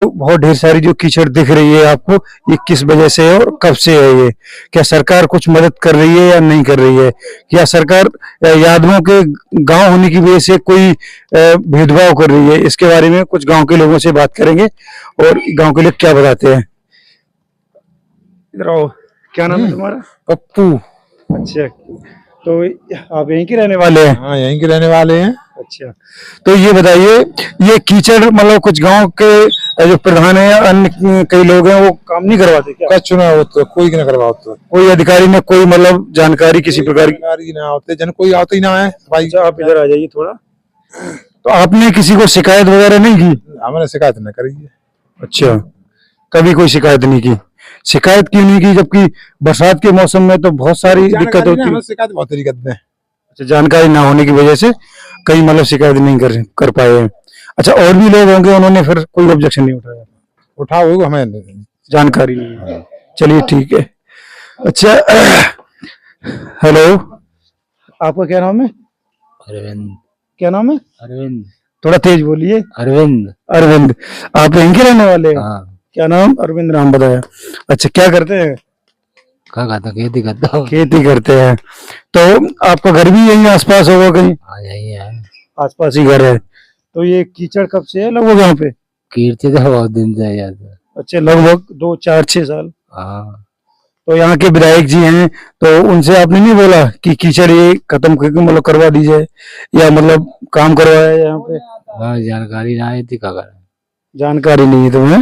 बहुत ढेर सारी जो कीचड़ दिख रही है आपको, ये किस वजह से है और कब से है? ये क्या सरकार कुछ मदद कर रही है या नहीं कर रही है? क्या सरकार यादवों के गांव होने की वजह से कोई भेदभाव कर रही है? इसके बारे में कुछ गांव के लोगों से बात करेंगे और गांव के लोग क्या बताते हैं। इधर आओ, क्या नाम है तुम्हारा? पप्पू। अच्छा, तो आप यहीं के रहने वाले हैं? हाँ, यहीं के रहने वाले हैं। अच्छा, तो ये बताइए, ये कीचड़ मतलब कुछ गांव के जो प्रधान है या अन्य कई लोग हैं वो काम नहीं करवाते क्या? क्या चुनाव हो तो कोई ना करवाओ तो कोई अधिकारी ने कोई मतलब जानकारी किसी प्रकार की? जानकारी ना होते जन कोई आते ही ना है भाई। अच्छा, आप इधर आ जाइए थोड़ा। तो आपने किसी को शिकायत वगैरह नहीं की? हमने शिकायत न करी है। अच्छा, कभी कोई शिकायत नहीं की? शिकायत क्यों नहीं की, जबकि बरसात के मौसम में तो बहुत सारी दिक्कत होती है? हमें शिकायत बहुत दिक्कत है। अच्छा, जानकारी ना होने की वजह से कई मतलब शिकायत नहीं कर पाए हैं। अच्छा, और भी लोग होंगे उन्होंने फिर कोई ऑब्जेक्शन नहीं उठाया? उठाओ हमें जानकारी नहीं है। चलिए ठीक है। अच्छा, हेलो, आपका क्या नाम है? अरविंद। क्या नाम है? अरविंद। थोड़ा तेज बोलिए। अरविंद। अरविंद, आप यहीं के रहने वाले हैं? हाँ। क्या नाम? अरविंद नाम बताया। अच्छा, क्या करते हैं? क्या कहता, खेती करता हूँ। खेती करते हैं। तो आपका घर भी यहीं आसपास होगा कहीं? हाँ, यही है, आसपास ही घर है। तो ये कीचड़ कब से है लगभग यहाँ पे? कीर्ति तो बहुत दिन से याद है। अच्छा, लगभग 2 4 6 साल। हाँ। तो यहाँ के विधायक जी हैं, तो उनसे आपने नहीं बोला कि कीचड़ ये खत्म करके मतलब करवा दी जाए या मतलब काम करवाया यहाँ पे? वहाँ जानकारी ना आई थी, क्या करें। जानकारी नहीं है तुम्हें,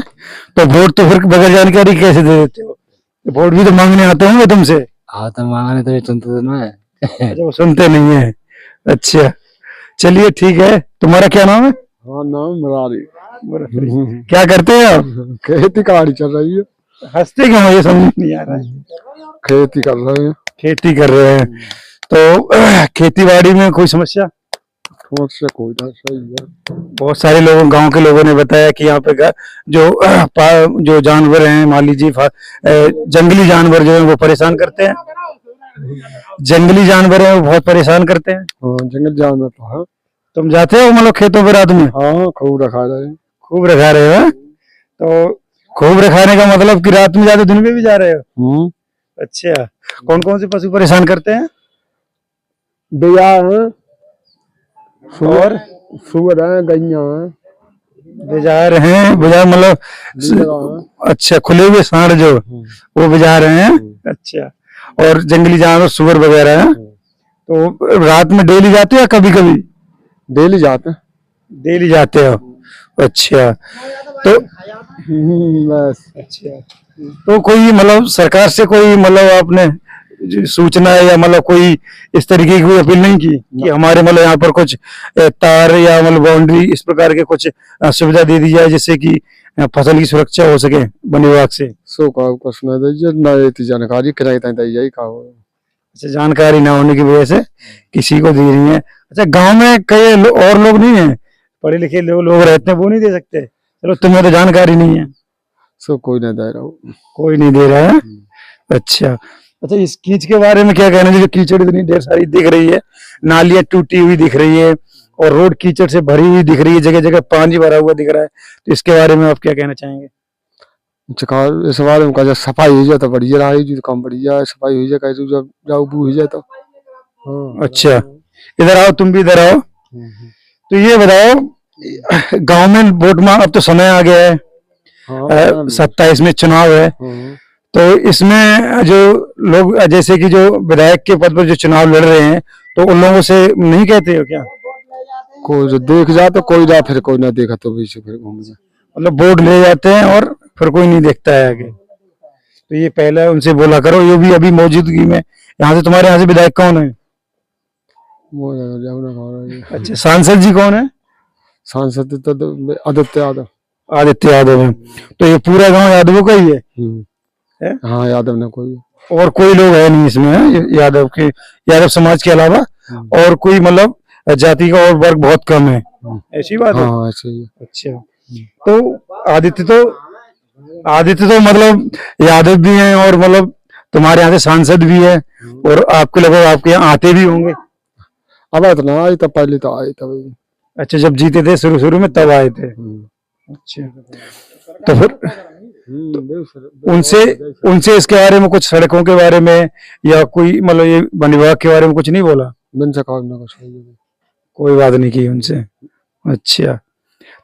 तो वोट तो फिर बगैर जानकारी कैसे दे देते हो? वोट भी तो मांगने आते होंगे तुमसे। हाँ, तो मांगने तो ये सुनते तो ना है। अच्छा, वो सुनते नहीं है। अच्छा, चलिए ठीक है। तुम्हारा क्या नाम है? हाँ, नाम मुरारी। क्या करते हैं आप? खेती कहानी चल रही है। हंसते क्यों हो? ये समझ नहीं आ रहा है। खेती कर रहे हैं। खेती कर रहे हैं, तो खेती बाड़ी में कोई समस्या? से कोई ना, सही है। बहुत सारे लोगों, गांव के लोगों ने बताया कि यहाँ पे जो जानवर हैं, मान लीजिए जंगली जानवर जो है वो परेशान करते हैं। जंगली जानवर हैं वो बहुत परेशान करते हैं। हाँ, जंगल जानवर तो है। तुम जाते हो मतलब खेतों पर रात में? हाँ, खूब रखा रहे। खूब रखा रहे हो? तो खूब रखाने का मतलब कि रात में जाते, दिन में भी जा रहे हो? अच्छा, कौन कौन से पशु परेशान करते हैं? बिया है और सुअर है, गैया है, बाजार हैं, बाजार मतलब अच्छा, खुले हुए सांड जो वो बाजार हैं। अच्छा, और जंगली जानवर सुअर वगैरह हैं। तो रात में डेली जाते हो या कभी कभी? डेली जाते। डेली जाते हो? अच्छा, तो बस। अच्छा, तो कोई मतलब सरकार से कोई मतलब आपने सूचना या मतलब कोई इस तरीके की कोई अपील नहीं की कि हमारे मतलब यहाँ पर कुछ तार या मतलब बाउंड्री इस प्रकार के कुछ सुविधा दे दी जाए जिससे कि फसल की सुरक्षा हो सके वन विभाग से? सो का कुछ ना दे ना, ये जानकारी किराए तक दी जाए का हो। अच्छा, जानकारी ना होने की वजह से किसी को दी नहीं है। अच्छा, गांव में कई और लोग नहीं है, पढ़े लिखे लोग रहते हैं, वो नहीं दे सकते? चलो, तुम्हें तो जानकारी नहीं है। सो कोई ना दे रहा हो। कोई नहीं दे रहा है? अच्छा। अच्छा, इस कीच के बारे में क्या कहना है? जो कीचड़ इतनी ढेर सारी दिख रही है, नालियां टूटी हुई दिख रही है और रोड कीचड़ से भरी हुई दिख रही है, जगह जगह पानी भरा हुआ दिख रहा है, तो इसके बारे में आप क्या कहना चाहेंगे? इस बारे में जब सफाई हो जाए तो बढ़िया रहा, जो काम बढ़िया सफाई हो जाए, कैसे जब जाओ बू हो जाए तो। अच्छा, इधर आओ, तुम भी इधर आओ। तो ये बताओ, गांव में वोट मांग, अब तो समय आ गया है, 27 में चुनाव है, तो इसमें जो लोग जैसे कि जो विधायक के पद पर जो चुनाव लड़ रहे हैं, तो उन लोगों से नहीं कहते हो क्या? कोई जो देख जाए तो कोई जा, फिर कोई ना देखा तो बीच फिर घूम जाए। मतलब वोट ले जाते हैं और फिर कोई नहीं देखता है आगे। तो ये पहले उनसे बोला करो, ये भी अभी मौजूदगी में यहाँ से, तुम्हारे यहाँ से विधायक कौन है? अच्छा, सांसद जी कौन है? सांसद तो आदित्य यादव। आदित्य यादव है। तो ये पूरा गांव यादवों का ही है? हाँ, यादव ने कोई और कोई लोग है नहीं इसमें है? यादव के, यादव समाज के अलावा और कोई मतलब जाति का और वर्ग बहुत कम है, ऐसी बात है? हाँ, ऐसे ही। अच्छा, तो आदित्य तो मतलब यादव भी हैं और मतलब तुम्हारे यहाँ से सांसद भी है और आपके लगभग आपके यहाँ आते भी होंगे। अब इतना आई तब, पहले तो आए तब। अच्छा, जब जीते थे शुरू शुरू में तब आए थे। अच्छा, तो फिर उनसे उनसे इसके बारे में कुछ, सड़कों के बारे में या कोई मतलब ये वन विभाग के बारे में कुछ नहीं बोला? बिन से काम ना कुछ कोई बात नहीं की उनसे? अच्छा,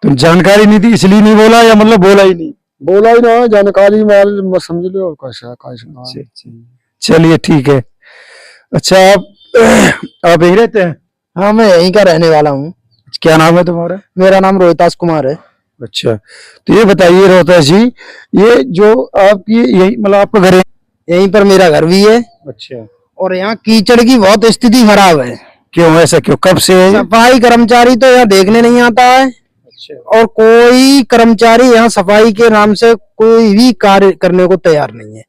तो जानकारी नहीं थी इसलिए नहीं बोला या मतलब बोला ही नहीं? बोला ही ना, जानकारी माल समझ लो कैसा अच्छा, अच्छा। चलिए ठीक है। अच्छा, आप यहीं रहते हैं? हाँ, मैं यहीं का रहने वाला हूँ। क्या नाम है तुम्हारा? मेरा नाम रोहितास कुमार है। अच्छा, तो ये बताइए रोहतास जी, ये जो आपकी यही मतलब आपका घर है? यहीं पर मेरा घर भी है। अच्छा, और यहाँ कीचड़ की बहुत स्थिति खराब है। क्यों, ऐसा क्यों, कब से है ये? सफाई कर्मचारी तो यहाँ देखने नहीं आता है। अच्छा, और कोई कर्मचारी यहाँ सफाई के नाम से कोई भी कार्य करने को तैयार नहीं है।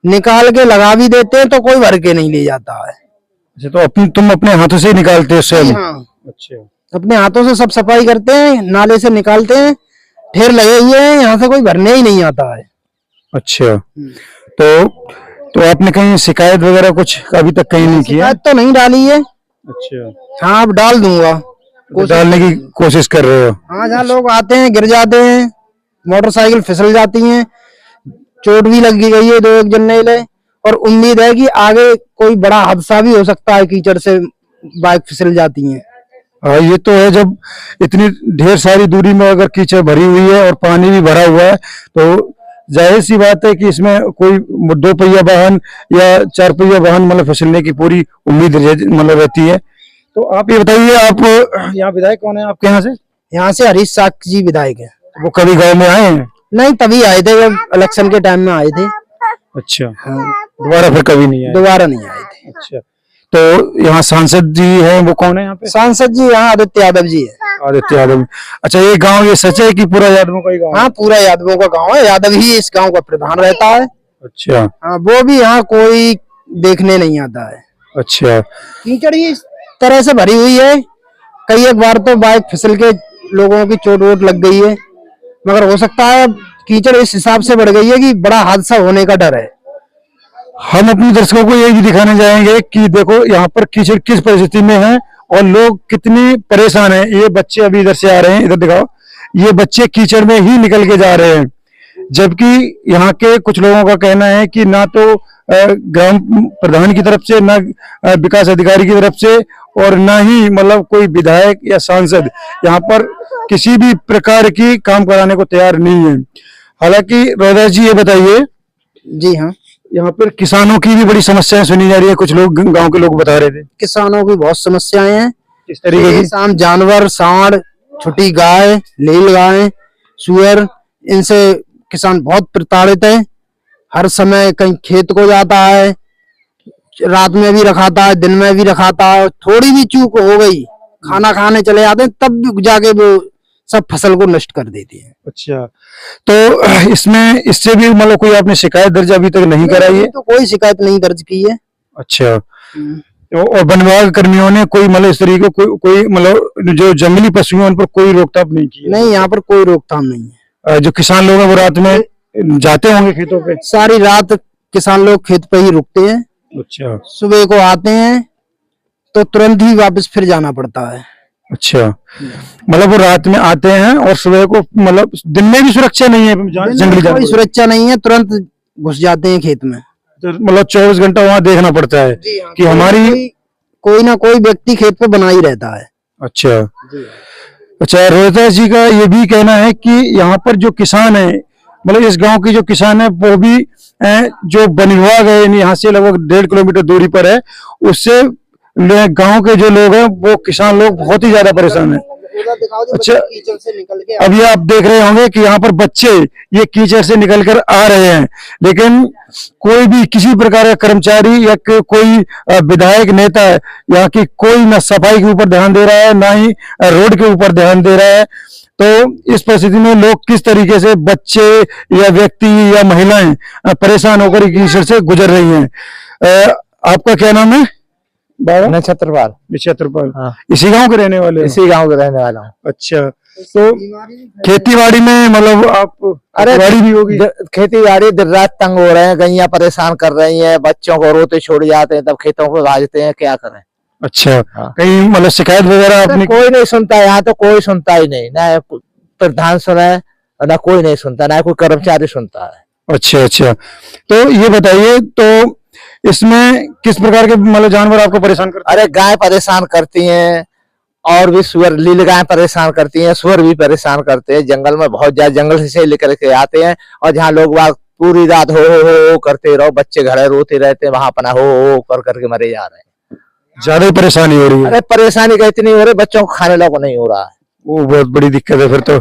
निकाल के लगा भी देते हैं तो कोई भर के नहीं ले जाता है। अच्छा, तो तुम अपने हाथों से ही निकालते हो स्वयं? हाँ, अच्छा, अपने हाथों से सब सफाई करते हैं, नाले से निकालते हैं। ढेर लगे हुए हैं, यहाँ से कोई भरने ही नहीं आता है। अच्छा, तो आपने कहीं शिकायत वगैरह कुछ अभी तक कहीं नहीं किया? शिकायत तो नहीं डाली है। अच्छा, हाँ, अब डाल दूंगा। तो डालने की कोशिश कर रहे हो? हाँ, जहाँ लोग आते हैं गिर जाते हैं, मोटरसाइकिल फिसल जाती हैं, चोट भी लग गई है 2-1 जन ले। और उम्मीद है कि आगे कोई बड़ा हादसा भी हो सकता है, कीचड़ से बाइक फिसल जाती हैं। हाँ, ये तो है, जब इतनी ढेर सारी दूरी में अगर कीचड़ भरी हुई है और पानी भी भरा हुआ है तो जाहिर सी बात है कि इसमें कोई 2 पहिया वाहन या 4 पहिया वाहन मतलब फिसलने की पूरी उम्मीद मतलब रहती है। तो आप ये बताइए, आप यहाँ विधायक कौन है आपके यहाँ से? यहाँ से हरीश साक्य जी विधायक है। वो कभी गांव में आए हैं? नहीं, तभी आए थे जब इलेक्शन के टाइम में आए थे। अच्छा, हाँ, दोबारा फिर कभी नहीं आए? दोबारा नहीं आए थे। अच्छा, तो यहाँ सांसद जी हैं, वो कौन है यहाँ पे? सांसद जी यहाँ आदित्य यादव जी है। आदित्य यादव। अच्छा, ये गांव, ये सच है कि पूरा यादवों का ही गांव? हाँ, पूरा यादवों का गांव है। यादव ही इस गांव का प्रधान रहता है। अच्छा, हाँ, वो भी यहाँ कोई देखने नहीं आता है। अच्छा, कीचड़ ही इस तरह से भरी हुई है। कई एक बार तो बाइक फिसल के लोगों की चोट वोट लग गई है, मगर हो सकता है कीचड़ इस हिसाब से बढ़ गई है कि बड़ा हादसा होने का डर है। हम अपने दर्शकों को ये भी दिखाने जाएंगे कि देखो यहाँ पर कीचड़ किस परिस्थिति में है और लोग कितने परेशान हैं। ये बच्चे अभी इधर से आ रहे हैं, इधर दिखाओ, ये बच्चे कीचड़ में ही निकल के जा रहे हैं। जबकि यहाँ के कुछ लोगों का कहना है कि ना तो ग्राम प्रधान की तरफ से, ना विकास अधिकारी की तरफ से, और ना ही मतलब कोई विधायक या सांसद यहाँ पर किसी भी प्रकार की काम कराने को तैयार नहीं है। हालांकि रोहतास जी, ये बताइए, जी हाँ, यहाँ पर किसानों की भी बड़ी समस्याएं सुनी जा रही है, कुछ लोग गांव के लोग बता रहे थे। किसानों की बहुत समस्याएं हैं। किस तरीके की? शाम जानवर, सांड, छोटी गाय, नील गाय, सुअर, इनसे किसान बहुत प्रताड़ित है। हर समय कहीं खेत को जाता है, रात में भी रखाता है, दिन में भी रखाता है। थोड़ी भी चूक हो गई, खाना खाने चले जाते हैं, तब भी जाके वो सब फसल को नष्ट कर देती है। अच्छा, तो इसमें इससे भी मतलब कोई आपने शिकायत दर्ज अभी तक नहीं कराई है? तो कोई शिकायत नहीं दर्ज की है। अच्छा, और वन विभाग कर्मियों ने कोई मतलब इस तरीके कोई मतलब जो जंगली पशु हैं उन पर कोई रोकथाम नहीं की है? नहीं, यहाँ पर कोई रोकथाम नहीं है। जो किसान लोग हैं वो रात में जाते होंगे खेतों पे? सारी रात किसान लोग खेत पे ही रुकते हैं। अच्छा, सुबह को आते हैं तो तुरंत ही वापस फिर जाना पड़ता है। अच्छा, मतलब वो रात में आते हैं और सुबह को, मतलब दिन में भी सुरक्षा नहीं है जंगली कोई जानवर? सुरक्षा नहीं है, तुरंत घुस जाते हैं खेत में। तो मतलब 24 घंटा वहां देखना पड़ता है कि हमारी कोई ना कोई व्यक्ति खेत पे बना ही रहता है। अच्छा, अच्छा, रोहतास जी का ये भी कहना है कि यहाँ पर जो किसान है, मतलब इस गांव की जो किसान है, वो भी जो वन विभाग है यानी यहाँ से लगभग 1.5 किलोमीटर दूरी पर है, उससे गांव के जो लोग हैं वो किसान लोग बहुत ही ज्यादा परेशान है। अच्छा, कीचड़ से निकल के अब ये आप देख रहे होंगे कि यहाँ पर बच्चे ये कीचड़ से निकलकर आ रहे हैं, लेकिन कोई भी किसी प्रकार का कर्मचारी या कोई विधायक नेता यहाँ की कोई ना सफाई के ऊपर ध्यान दे रहा है, ना ही रोड के ऊपर ध्यान दे रहा है। तो इस परिस्थिति में लोग किस तरीके से, बच्चे या व्यक्ति या महिलाएं परेशान होकर कीचड़ से गुजर रही हैं। आपका क्या नाम है? नक्षत्रपाल। नक्षत्रपाल। हाँ। इसी गांव के रहने वाले हो? इसी गांव के रहने वाला हूँ। अच्छा, तो खेती बाड़ी में मतलब आप, अरे बाड़ी भी होगी? खेती बाड़ी दिन रात तंग हो रहे हैं, गैया परेशान कर रही हैं, बच्चों को रोते छोड़ जाते हैं, तब खेतों को भाजते हैं, क्या करें। अच्छा, हाँ। कहीं मतलब शिकायत वगैरह आपने? कोई नहीं सुनता, यहाँ तो कोई सुनता ही नहीं, ना प्रधान सुने, ना कोई नहीं सुनता, ना कोई कर्मचारी सुनता है। अच्छा अच्छा, तो ये बताइए, तो इसमें किस प्रकार के मतलब जानवर आपको परेशान करते अरे गाय परेशान करती हैं, और भी सुअर, लील गाय परेशान करती हैं, सुअर भी परेशान करते हैं। जंगल में बहुत ज्यादा, जंगल से लेकर के आते हैं, और जहाँ लोग बाग पूरी रात हो करते रहो, बच्चे घर रोते रहते हैं, वहां अपना हो कर करके मरे जा रहे हैं। ज्यादा ही परेशानी हो रही है? अरे परेशानी का इतनी हो रही, बच्चों को खाने लायक नहीं हो रहा है। वो बहुत बड़ी दिक्कत है फिर तो।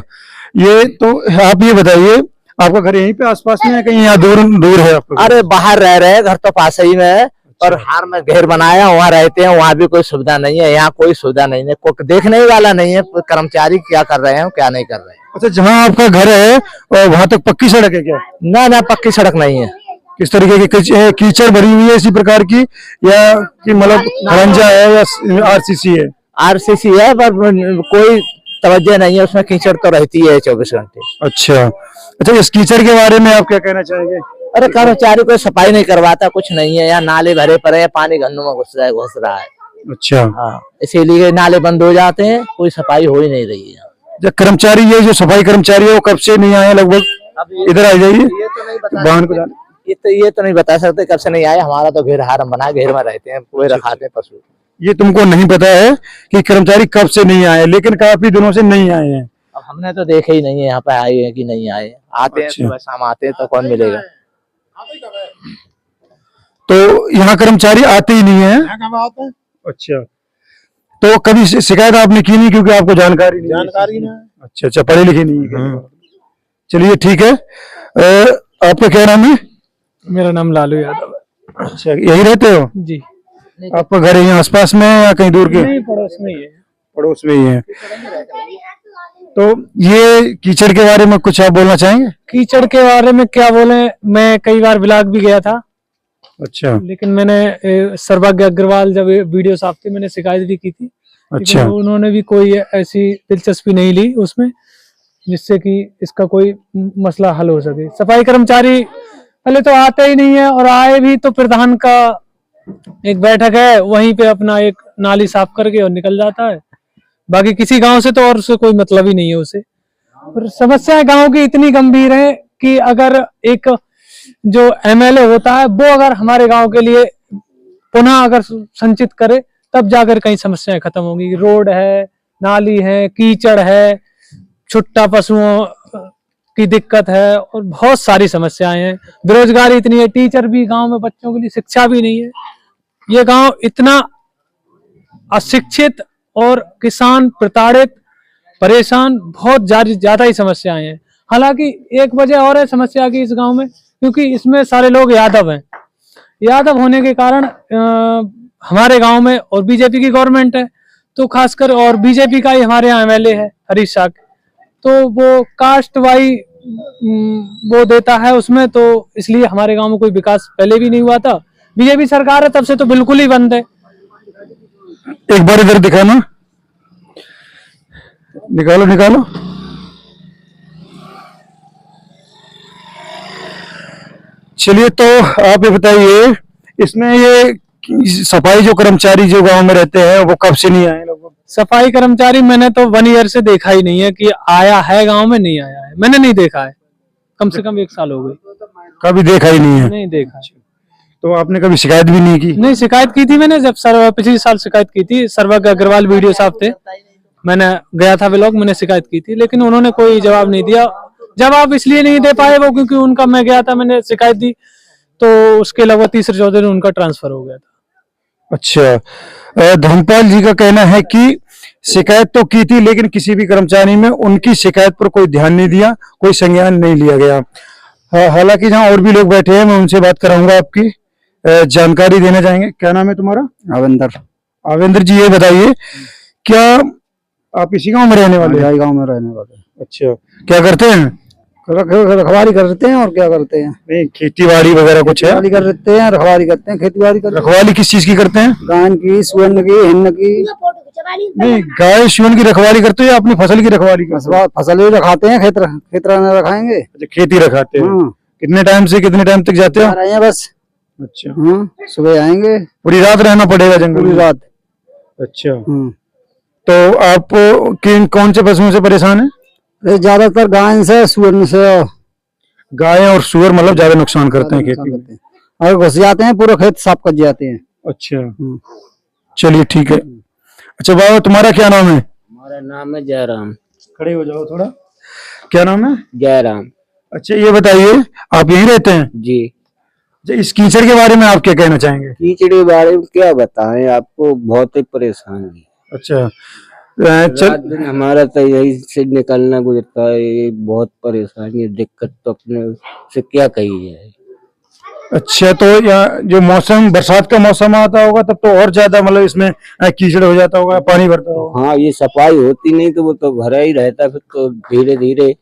ये तो आप ये बताइए, आपका घर यहीं पे आसपास में है, कहीं यहाँ दूर दूर है आपका घर? अरे बाहर रह रहे हैं, घर तो पास ही में है, और हार में घेर बनाया, वहाँ रहते हैं। वहाँ भी कोई सुविधा नहीं है, यहाँ कोई सुविधा नहीं है, कोई देखने वाला नहीं है, कर्मचारी क्या कर रहे हैं क्या नहीं कर रहे हैं। अच्छा, जहाँ आपका घर है और वहां तक पक्की सड़क है क्या? ना पक्की सड़क नहीं है। किस तरीके की कीचड़ भरी हुई है इसी प्रकार की, या कि मतलब खरंजा है या आरसीसी है? आरसीसी है, पर कोई तवज्जो नहीं है उसमें, कीचड़ तो रहती है 24 घंटे। अच्छा अच्छा, इस कीचड़ के बारे में आप क्या कहना चाहेंगे? अरे कर्मचारी कोई सफाई नहीं करवाता, कुछ नहीं है। यहाँ नाले भरे पड़े हैं, पानी घरों में घुस रहा है। अच्छा, हाँ, इसीलिए नाले बंद हो जाते हैं, कोई सफाई हो ही नहीं रही है। जो कर्मचारी, ये जो सफाई कर्मचारी है वो कब से नहीं आए लगभग? इधर आ जाइए, ये तो नहीं बता वाहन को जाने। ये तो नहीं बता सकते कब से नहीं आए। हमारा तो घेर हारम बना, घेर में रहते हैं, पूरे रखाते हैं पशु। ये तुमको नहीं पता है कि कर्मचारी कब से नहीं आए, लेकिन काफी दिनों से नहीं आए हैं। अब हमने तो देखे ही नहीं है यहाँ पे आए हैं कि नहीं आए। आते हैं अच्छा। सुबह शाम आते हैं, तो कौन मिलेगा। तो यहाँ कर्मचारी आते ही नहीं है? अच्छा, तो कभी शिकायत आपने की नहीं, क्योंकि आपको जानकारी नहीं है? अच्छा अच्छा, पढ़े लिखे नहीं है। चलिए ठीक है। आपका क्या नाम है? मेरा नाम लालू यादव है। अच्छा, यही रहते हो? जी, आपका घर यहीं आसपास में है या कहीं दूर के? नहीं, पड़ोस में ही है। पड़ोस में ही है। तो ये कीचड़ के बारे में कुछ आप बोलना चाहेंगे? कीचड़ के बारे में क्या बोले, मैं कई बार ब्लॉक भी गया था, अच्छा लेकिन मैंने सर्वज्ञ अग्रवाल जब वीडियो साफ थी, मैंने शिकायत भी की थी। अच्छा, लेकिन उन्होंने भी कोई ऐसी दिलचस्पी नहीं ली उसमें, जिससे कि इसका कोई मसला हल हो सके। सफाई कर्मचारी पहले तो आते ही नहीं है, और आए भी तो प्रधान का एक बैठक है, वहीं पे अपना एक नाली साफ करके और निकल जाता है। बाकी किसी गांव से तो और उससे कोई मतलब ही नहीं है उसे। और समस्याएं गांव की इतनी गंभीर है कि अगर एक जो एमएलए होता है वो अगर हमारे गांव के लिए पुनः अगर संचित करे, तब जाकर कई समस्याएं खत्म होंगी। रोड है, नाली है, कीचड़ है, छुट्टा पशुओं की दिक्कत है, और बहुत सारी समस्याएं हैं। बेरोजगारी इतनी है, टीचर भी गांव में बच्चों के लिए, शिक्षा भी नहीं है। ये गांव इतना अशिक्षित और किसान प्रताड़ित, परेशान, बहुत ज्यादा ही समस्याएं हैं। हालांकि एक वजह और है समस्या की इस गांव में, क्योंकि इसमें सारे लोग यादव हैं। यादव होने के कारण हमारे गांव में, और बीजेपी की गवर्नमेंट है तो खासकर, और बीजेपी का ही हमारे यहाँ एमएलए है हरीश शाह, तो वो कास्ट वाई वो देता है उसमें, तो इसलिए हमारे गांव में कोई विकास पहले भी नहीं हुआ था। बीजेपी सरकार है तब से तो बिल्कुल ही बंद है। एक बार इधर दिखाना, निकालो निकालो। चलिए, तो आप ये बताइए, इसमें ये सफाई जो कर्मचारी जो गांव में रहते हैं वो कब से नहीं आए लोग? सफाई कर्मचारी मैंने तो 1 ईयर से देखा ही नहीं है कि आया है गांव में, नहीं आया है, मैंने नहीं देखा है। कम से कम 1 साल हो गई, कभी देखा ही नहीं है? नहीं देखा है। तो आपने कभी शिकायत भी नहीं की? नहीं, शिकायत की थी मैंने, जब पिछले साल शिकायत की थी। सर्वज्ञ अग्रवाल वीडियो साहब थे, मैंने गया था ब्लॉक, मैंने शिकायत की थी, लेकिन उन्होंने कोई जवाब नहीं दिया। जवाब इसलिए नहीं दे पाए वो, क्योंकि उनका, मैं गया था, मैंने शिकायत दी, तो उसके लगभग तीसरे चौथे दिन उनका ट्रांसफर हो गया था। अच्छा, धर्मपाल जी का कहना है कि शिकायत तो की थी, लेकिन किसी भी कर्मचारी में उनकी शिकायत पर कोई ध्यान नहीं दिया, कोई संज्ञान नहीं लिया गया। हालांकि जहाँ और भी लोग बैठे हैं, मैं उनसे बात कराऊंगा, आपकी जानकारी देना चाहेंगे। क्या नाम है तुम्हारा? आवेंदर। आवेंद्र जी, ये बताइए, क्या आप इसी गांव में रहने वाले हैं? गांव में रहने वाले। अच्छा, क्या करते हैं? रखवाली करते हैं, और क्या करते हैं? नहीं, खेती बाड़ी वगैरह कुछ है? रखवाली करते हैं, रखवाली करते हैं, खेती बाड़ी करते हैं। रखवाली किस चीज की करते हैं? गाय की, सुअर की, हिन्न की। नहीं, गाय सुअर की रखवाली करते हो या अपनी फसल की रखवाली करते हो? फसल भी रखाते हैं, खेत रखाएंगे। अच्छा, खेती रखाते हो। हाँ। कितने टाइम से कितने टाइम तक जाते हो? आ रहे हैं बस। अच्छा, हाँ, सुबह आएंगे, पूरी रात रहना पड़ेगा जंगल पूरी में? रात। अच्छा, तो आप किन कौन से पशुओं से परेशान है? ये ज्यादातर गाय से सुअर से गाय और सुअर मतलब ज्यादा नुकसान करते हैं खेती में। और घुस जाते हैं, पूरा खेत साफ कर जाते हैं। अच्छा, चलिए ठीक है। अच्छा बाबा, तुम्हारा क्या नाम है? हमारा नाम है जयराम। खड़े हो जाओ थोड़ा। क्या नाम है? जयराम अच्छा, ये बताइए, आप यहीं रहते हैं? जी। अच्छा, इस कीचड़ के बारे में आप क्या कहना चाहेंगे? कीचड़ के बारे में क्या बताएं आपको, बहुत ही परेशानी है। अच्छा, रात चल दिन हमारा तो यही से निकलना गुजरता है, ये बहुत परेशानी है, दिक्कत तो अपने से क्या कही जाए। अच्छा, तो यहाँ जो मौसम बरसात का मौसम आता होगा तब तो और ज्यादा मतलब इसमें कीचड़ हो जाता होगा, पानी भरता होगा। हाँ, ये सफाई होती नहीं तो वो तो भरा ही रहता, फिर तो धीरे धीरे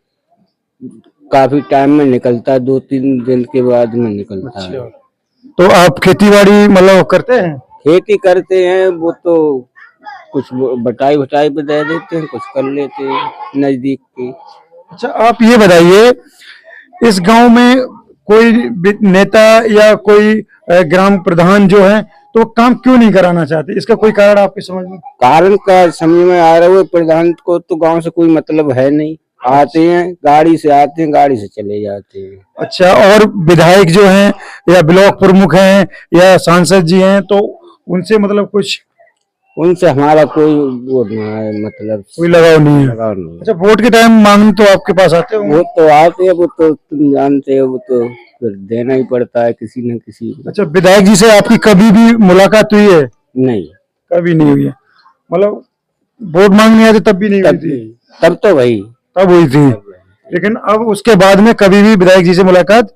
काफी टाइम में निकलता है, 2-3 दिन के बाद में निकलता है। तो आप खेती बाड़ी मतलब करते हैं? खेती करते हैं, वो तो कुछ बटाई बटाई पे दे देते हैं, कुछ कर लेते हैं नजदीक के। अच्छा, आप ये बताइए, इस गांव में कोई नेता या कोई ग्राम प्रधान जो है तो काम क्यों नहीं कराना चाहते? इसका कोई कारण आपके समझ में? कारण का समझ में आ रहा है, प्रधान को तो गांव से कोई मतलब है नहीं, आते हैं गाड़ी से, आते हैं गाड़ी से चले जाते हैं। अच्छा, और विधायक जो हैं या ब्लॉक प्रमुख हैं या सांसद जी हैं तो उनसे मतलब कुछ उनसे हमारा कोई वो ना है, मतलब कोई लगाव नहीं है? लगाव नहीं है। अच्छा, वोट के टाइम मांगने तो आपके पास आते होंगे? वो तो आते हैं, वो तो तुम जानते हो, वो तो फिर देना ही पड़ता है किसी न किसी को। अच्छा, विधायक जी से आपकी कभी भी मुलाकात हुई है? नहीं, कभी नहीं हुई है, मतलब वोट मांगने आए थे तब भी नहीं हुई थी? तब तो भाई तब हुई थी, लेकिन अब उसके बाद में कभी भी विधायक जी से मुलाकात?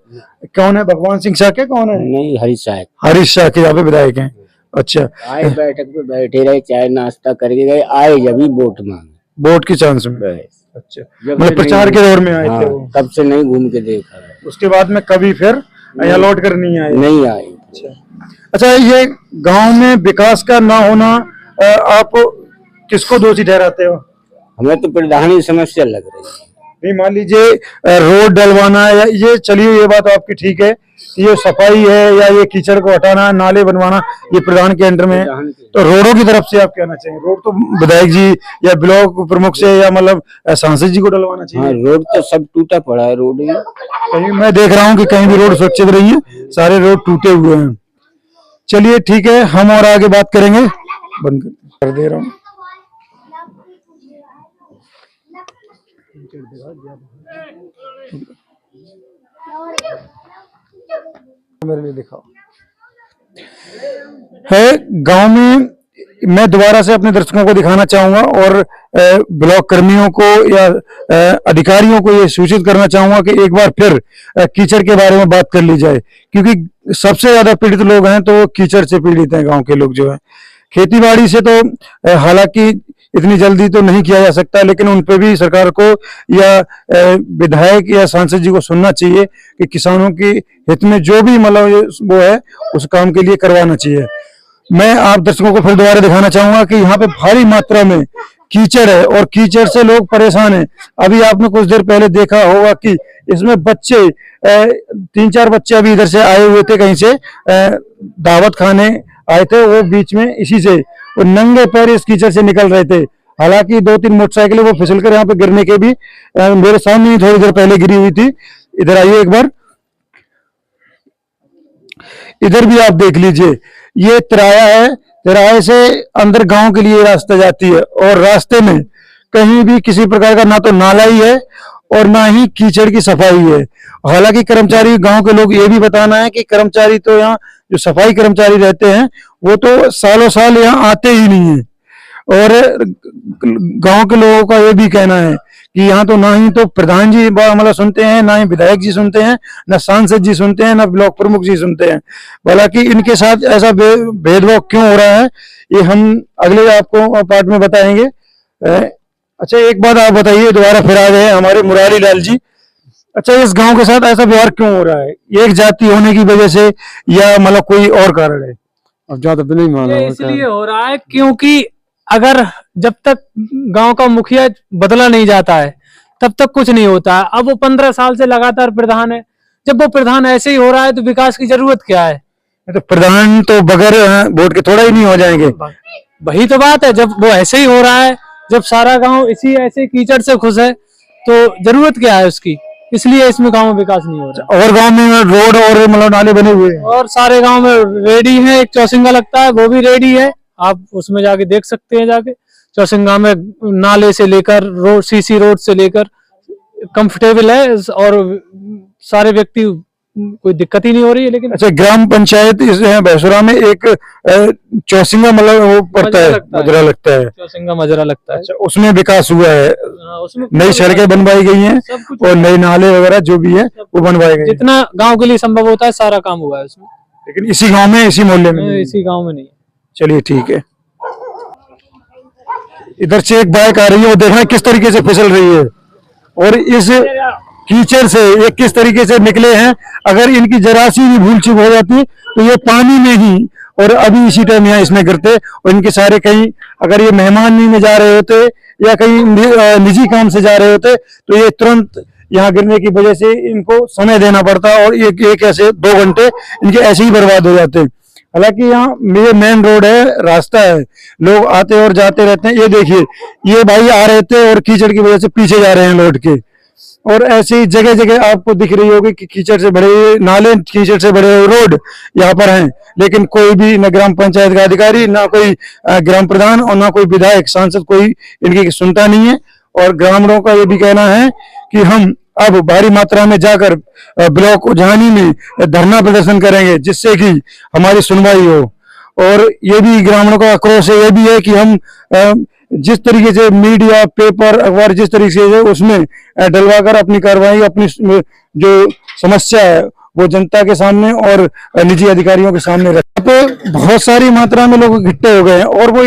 कौन है, भगवान सिंह शाक्य कौन है? नहीं, हरी साहब हरीश शाक्य यहाँ पे विधायक हैं। अच्छा, आए, बैठक पे बैठे रहे, चाय नाश्ता करके गए, आए जब ही वोट मांगे वोट के चांस में? बस। अच्छा, जब मतलब से प्रचार के दौर में आए हाँ, थे वो? तब से नहीं घूम के देखा है। उसके बाद में कभी फिर यहाँ लौट कर नहीं आए? नहीं आए। अच्छा, ये गांव में विकास का ना होना आप किसको दोषी ठहराते हो? हमें तो प्रधानी समस्या लग रही है। नहीं, मान लीजिए रोड डलवाना या ये, चलिए ये बात आपकी ठीक है, ये सफाई है या ये कीचड़ को हटाना, नाले बनवाना, ये प्रधान के अंडर में है। तो रोडों की तरफ से आप कहना चाहिए, रोड तो विधायक जी या ब्लॉक प्रमुख से या मतलब सांसद जी को डलवाना हाँ, चाहिए। रोड तो सब टूटा पड़ा है, रोड ही। कहीं मैं देख रहा हूँ कि कहीं भी रोड सुरक्षित नहीं है, सारे रोड टूटे हुए हैं। चलिए ठीक है, हम और आगे बात करेंगे। बंद कर दे रहा हूँ। मेरे लिए दिखाओ। है गांव में, मैं दोबारा से अपने दर्शकों को दिखाना चाहूंगा और ब्लॉक कर्मियों को या अधिकारियों को ये सूचित करना चाहूंगा कि एक बार फिर कीचड़ के बारे में बात कर ली जाए, क्योंकि सबसे ज्यादा पीड़ित लोग हैं तो कीचड़ से पीड़ित हैं गांव के लोग जो है। खेती बाड़ी से तो हालांकि इतनी जल्दी तो नहीं किया जा सकता, लेकिन उन पे भी सरकार को या विधायक या सांसद जी को सुनना चाहिए कि किसानों के हित में जो भी मतलब वो है उस काम के लिए करवाना चाहिए। मैं आप दर्शकों को फिर दोबारा दिखाना चाहूंगा कि यहाँ पे भारी मात्रा में कीचड़ है और कीचड़ से लोग परेशान हैं। अभी आपने कुछ देर पहले देखा होगा कि इसमें बच्चे 3-4 बच्चे अभी इधर से आए हुए थे, कहीं से दावत खाने आए थे, वो बीच में इसी से वो नंगे पैर इस कीचड़ से निकल रहे थे। हालांकि 2-3 मोटरसाइकिलें वो फिसलकर यहाँ पे गिरने के भी मेरे सामने ही थोड़ी देर पहले गिरी हुई थी। इधर आइए एक बार, इधर भी आप देख लीजिए, ये तिराया है, तिराहे से अंदर गांव के लिए रास्ता जाती है और रास्ते में कहीं भी किसी प्रकार का ना तो नाला ही है और ना ही कीचड़ की सफाई है। हालांकि कर्मचारी, गांव के लोग ये भी बताना है कि कर्मचारी तो यहाँ जो सफाई कर्मचारी रहते हैं वो तो सालों साल यहाँ आते ही नहीं है, और गांव के लोगों का ये भी कहना है कि यहाँ तो ना ही तो प्रधान जी मतलब सुनते हैं, ना ही विधायक जी सुनते हैं, ना सांसद जी सुनते हैं, ना ब्लॉक प्रमुख जी सुनते हैं। हालांकि इनके साथ ऐसा भेदभाव क्यों हो रहा है ये हम अगले आपको पार्ट में बताएंगे। अच्छा, एक बात आप बताइए, दोबारा फिर आ गए हमारे मुरारी लाल जी। अच्छा, इस गांव के साथ ऐसा व्यवहार क्यों हो रहा है? एक जाति होने की वजह से या मतलब कोई और कारण है? अब ज्यादा भी नहीं माना ये इसलिए हो रहा है क्योंकि अगर जब तक गांव का मुखिया बदला नहीं जाता है तब तक कुछ नहीं होता है। अब वो 15 साल से लगातार प्रधान है, जब वो प्रधान ऐसे ही हो रहा है तो विकास की जरूरत क्या है? तो प्रधान तो बगैर वोट के थोड़ा ही नहीं हो जाएंगे। वही तो बात है, जब वो ऐसे ही हो रहा है, जब सारा गांव इसी ऐसे कीचड़ से खुश है तो जरूरत क्या है उसकी, इसलिए इसमें गांव में विकास नहीं हो रहा। और गांव में रोड और मतलब नाले बने हुए हैं। और सारे गांव में रेडी है, एक चौसिंगा लगता है वो भी रेडी है, आप उसमें जाके देख सकते हैं। जाके चौसिंगा में नाले से लेकर रोड, सीसी रोड से लेकर कंफर्टेबल है और सारे व्यक्ति कोई दिक्कत ही नहीं हो रही है। लेकिन अच्छा, ग्राम पंचायत इस भैंसुरा में एक चौसिंगा मतलब वो पड़ता है, मजरा लगता है। चौसिंगा मजरा लगता है। अच्छा, उसमें विकास हुआ है, उसमें नई सड़कें बनवाई गई हैं सब कुछ और नए नाले वगैरह जो भी है वो बनवाए गए हैं। जितना गांव के लिए संभव होता है सारा काम हुआ है उसमें। लेकिन इसी गांव में, इसी मोहल्ले में नहीं। इसी गांव में नहीं। चलिए ठीक है। इधर से एक बाइक आ रही है, वो देखना किस तरीके से फिसल रही है और इस कीचड़ से ये किस तरीके से निकले हैं। अगर इनकी जरा सी भी भूल चूक हो जाती तो ये पानी में ही, और अभी इसी टाइम यहाँ इसमें गिरते और इनके सारे कहीं, अगर ये मेहमानी में जा रहे होते या कहीं निजी काम से जा रहे होते तो ये तुरंत यहाँ गिरने की वजह से इनको समय देना पड़ता और एक ऐसे 2 घंटे इनके ऐसे ही बर्बाद हो जाते। हालांकि यहाँ ये मेन रोड है, रास्ता है, लोग आते और जाते रहते हैं। ये देखिए, ये भाई आ रहे थे और कीचड़ की वजह से पीछे जा रहे हैं लौट के। और ऐसे ही जगह जगह आपको दिख रही होगी कि कीचड़ से भरे नाले, कीचड़ से भरे रोड यहाँ पर हैं, लेकिन कोई भी न ग्राम पंचायत का अधिकारी, ना कोई ग्राम प्रधान और ना कोई विधायक, सांसद कोई इनकी सुनता नहीं है। और ग्रामीणों का ये भी कहना है कि हम अब भारी मात्रा में जाकर ब्लॉक उजानी में धरना प्रदर्शन करेंगे जिससे कि हमारी सुनवाई हो। और ये भी ग्रामीणों का आक्रोश है, ये भी है कि हम जिस तरीके से मीडिया, पेपर, अखबार जिस तरीके से उसमें डलवाकर अपनी कार्रवाई, अपनी जो समस्या है वो जनता के सामने और निजी अधिकारियों के सामने रखते। तो बहुत सारी मात्रा में लोग इकट्ठे हो गए हैं और वो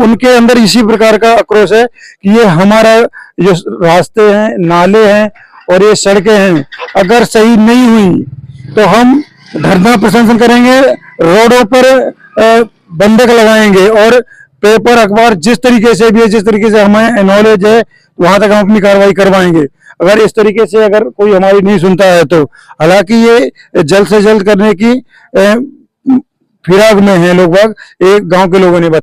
उनके अंदर इसी प्रकार का आक्रोश है कि ये हमारा जो रास्ते हैं, नाले हैं और ये सड़कें हैं, अगर सही नहीं हुई तो हम धरना प्रदर्शन करेंगे, रोडों पर बंधक लगाएंगे और पेपर, अखबार जिस तरीके से भी है, जिस तरीके से हमें नॉलेज है वहां तक हम अपनी कार्रवाई करवाएंगे। अगर इस तरीके से अगर कोई हमारी नहीं सुनता है तो, हालांकि ये जल्द से जल्द करने की फिराक में है लोग बाग, एक गांव के लोगों ने बताया।